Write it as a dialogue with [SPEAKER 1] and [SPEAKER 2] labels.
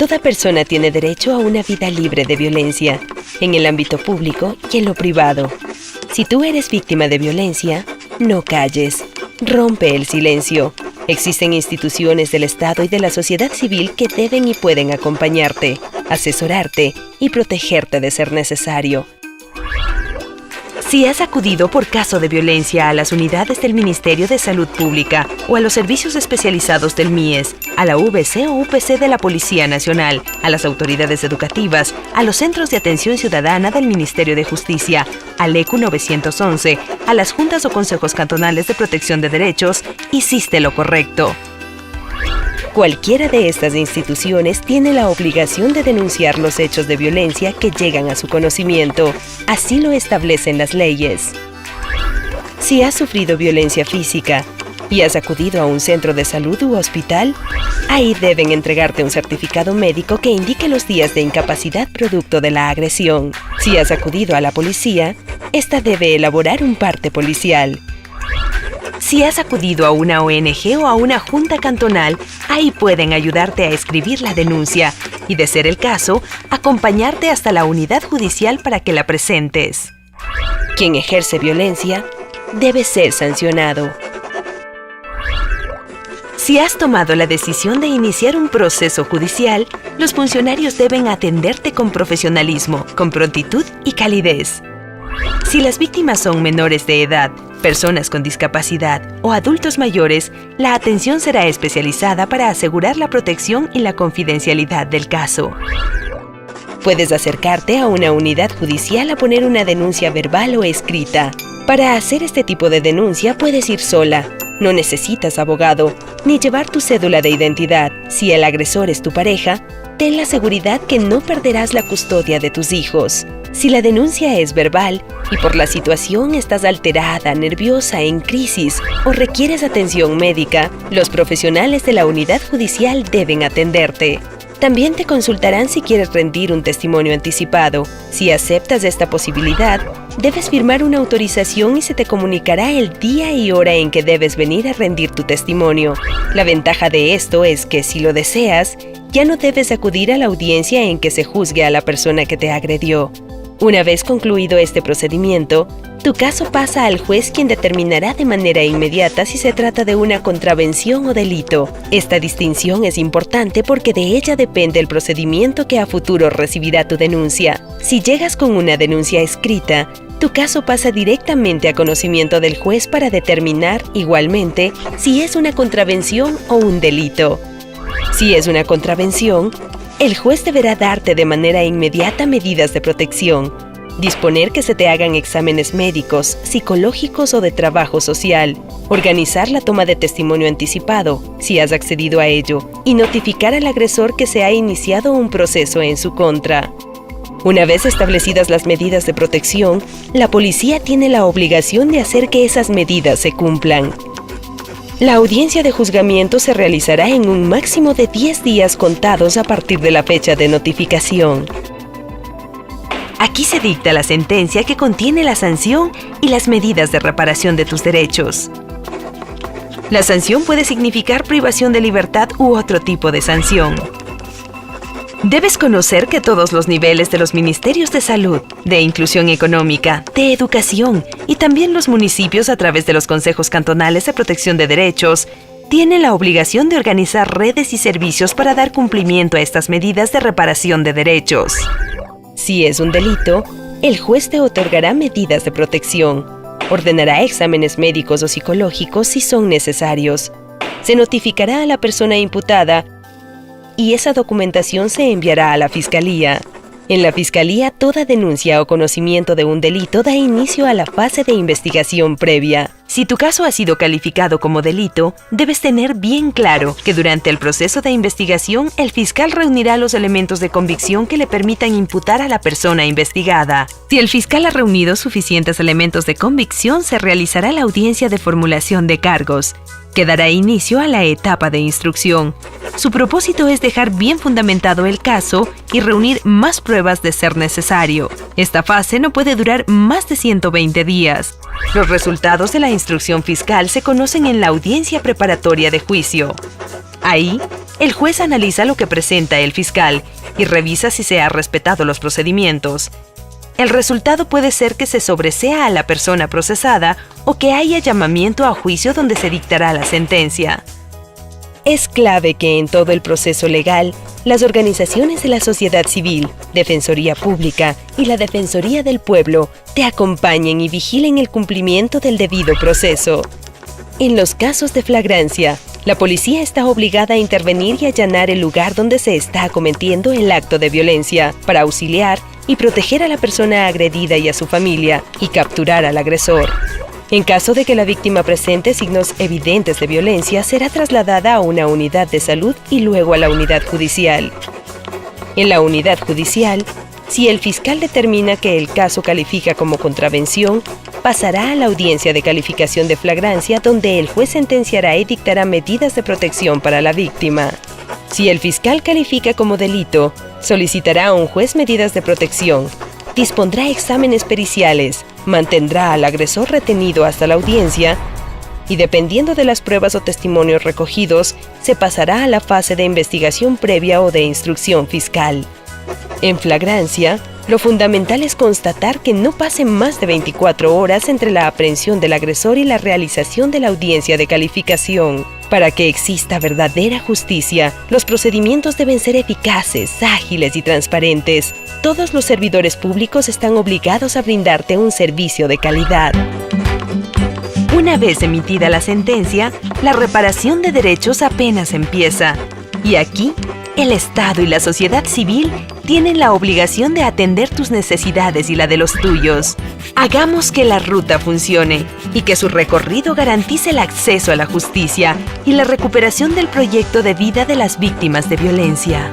[SPEAKER 1] Toda persona tiene derecho a una vida libre de violencia, en el ámbito público y en lo privado. Si tú eres víctima de violencia, no calles, rompe el silencio. Existen instituciones del Estado y de la sociedad civil que deben y pueden acompañarte, asesorarte y protegerte de ser necesario. Si has acudido por caso de violencia a las unidades del Ministerio de Salud Pública o a los servicios especializados del MIES, a la VC o UPC de la Policía Nacional, a las autoridades educativas, a los centros de atención ciudadana del Ministerio de Justicia, al ECU 911, a las juntas o consejos cantonales de protección de derechos, hiciste lo correcto. Cualquiera de estas instituciones tiene la obligación de denunciar los hechos de violencia que llegan a su conocimiento. Así lo establecen las leyes. Si has sufrido violencia física y has acudido a un centro de salud u hospital, ahí deben entregarte un certificado médico que indique los días de incapacidad producto de la agresión. Si has acudido a la policía, esta debe elaborar un parte policial. Si has acudido a una ONG o a una junta cantonal, ahí pueden ayudarte a escribir la denuncia y, de ser el caso, acompañarte hasta la unidad judicial para que la presentes. Quien ejerce violencia debe ser sancionado. Si has tomado la decisión de iniciar un proceso judicial, los funcionarios deben atenderte con profesionalismo, con prontitud y calidez. Si las víctimas son menores de edad, personas con discapacidad o adultos mayores, la atención será especializada para asegurar la protección y la confidencialidad del caso. Puedes acercarte a una unidad judicial a poner una denuncia verbal o escrita. Para hacer este tipo de denuncia puedes ir sola. No necesitas abogado, ni llevar tu cédula de identidad. Si el agresor es tu pareja, ten la seguridad que no perderás la custodia de tus hijos. Si la denuncia es verbal y por la situación estás alterada, nerviosa, en crisis o requieres atención médica, los profesionales de la unidad judicial deben atenderte. También te consultarán si quieres rendir un testimonio anticipado. Si aceptas esta posibilidad, debes firmar una autorización y se te comunicará el día y hora en que debes venir a rendir tu testimonio. La ventaja de esto es que, si lo deseas, ya no debes acudir a la audiencia en que se juzgue a la persona que te agredió. Una vez concluido este procedimiento, tu caso pasa al juez, quien determinará de manera inmediata si se trata de una contravención o delito. Esta distinción es importante porque de ella depende el procedimiento que a futuro recibirá tu denuncia. Si llegas con una denuncia escrita, tu caso pasa directamente a conocimiento del juez para determinar, igualmente, si es una contravención o un delito. Si es una contravención, el juez deberá darte de manera inmediata medidas de protección, disponer que se te hagan exámenes médicos, psicológicos o de trabajo social, organizar la toma de testimonio anticipado, si has accedido a ello, y notificar al agresor que se ha iniciado un proceso en su contra. Una vez establecidas las medidas de protección, la policía tiene la obligación de hacer que esas medidas se cumplan. La audiencia de juzgamiento se realizará en un máximo de 10 días contados a partir de la fecha de notificación. Aquí se dicta la sentencia que contiene la sanción y las medidas de reparación de tus derechos. La sanción puede significar privación de libertad u otro tipo de sanción. Debes conocer que todos los niveles de los ministerios de salud, de inclusión económica, de educación y también los municipios, a través de los consejos cantonales de protección de derechos, tienen la obligación de organizar redes y servicios para dar cumplimiento a estas medidas de reparación de derechos. Si es un delito, el juez te otorgará medidas de protección, ordenará exámenes médicos o psicológicos si son necesarios, se notificará a la persona imputada y esa documentación se enviará a la Fiscalía. En la Fiscalía, toda denuncia o conocimiento de un delito da inicio a la fase de investigación previa. Si tu caso ha sido calificado como delito, debes tener bien claro que durante el proceso de investigación, el fiscal reunirá los elementos de convicción que le permitan imputar a la persona investigada. Si el fiscal ha reunido suficientes elementos de convicción, se realizará la audiencia de formulación de cargos, que dará inicio a la etapa de instrucción. Su propósito es dejar bien fundamentado el caso y reunir más pruebas de ser necesario. Esta fase no puede durar más de 120 días. Los resultados de la instrucción fiscal se conocen en la audiencia preparatoria de juicio. Ahí, El juez analiza lo que presenta el fiscal y revisa si se han respetado los procedimientos. El resultado puede ser que se sobresea a la persona procesada o que haya llamamiento a juicio donde se dictará la sentencia. Es clave que en todo el proceso legal, las organizaciones de la sociedad civil, Defensoría Pública y la Defensoría del Pueblo te acompañen y vigilen el cumplimiento del debido proceso. En los casos de flagrancia, la policía está obligada a intervenir y allanar el lugar donde se está cometiendo el acto de violencia para auxiliar y proteger a la persona agredida y a su familia y capturar al agresor. En caso de que la víctima presente signos evidentes de violencia, será trasladada a una unidad de salud y luego a la unidad judicial. En la unidad judicial, si el fiscal determina que el caso califica como contravención, pasará a la audiencia de calificación de flagrancia, donde el juez sentenciará y dictará medidas de protección para la víctima. Si el fiscal califica como delito, solicitará a un juez medidas de protección, dispondrá exámenes periciales, mantendrá al agresor retenido hasta la audiencia y, dependiendo de las pruebas o testimonios recogidos, se pasará a la fase de investigación previa o de instrucción fiscal. En flagrancia, lo fundamental es constatar que no pasen más de 24 horas entre la aprehensión del agresor y la realización de la audiencia de calificación. Para que exista verdadera justicia, los procedimientos deben ser eficaces, ágiles y transparentes. Todos los servidores públicos están obligados a brindarte un servicio de calidad. Una vez emitida la sentencia, la reparación de derechos apenas empieza. Y aquí, el Estado y la sociedad civil tienen la obligación de atender tus necesidades y la de los tuyos. Hagamos que la ruta funcione y que su recorrido garantice el acceso a la justicia y la recuperación del proyecto de vida de las víctimas de violencia.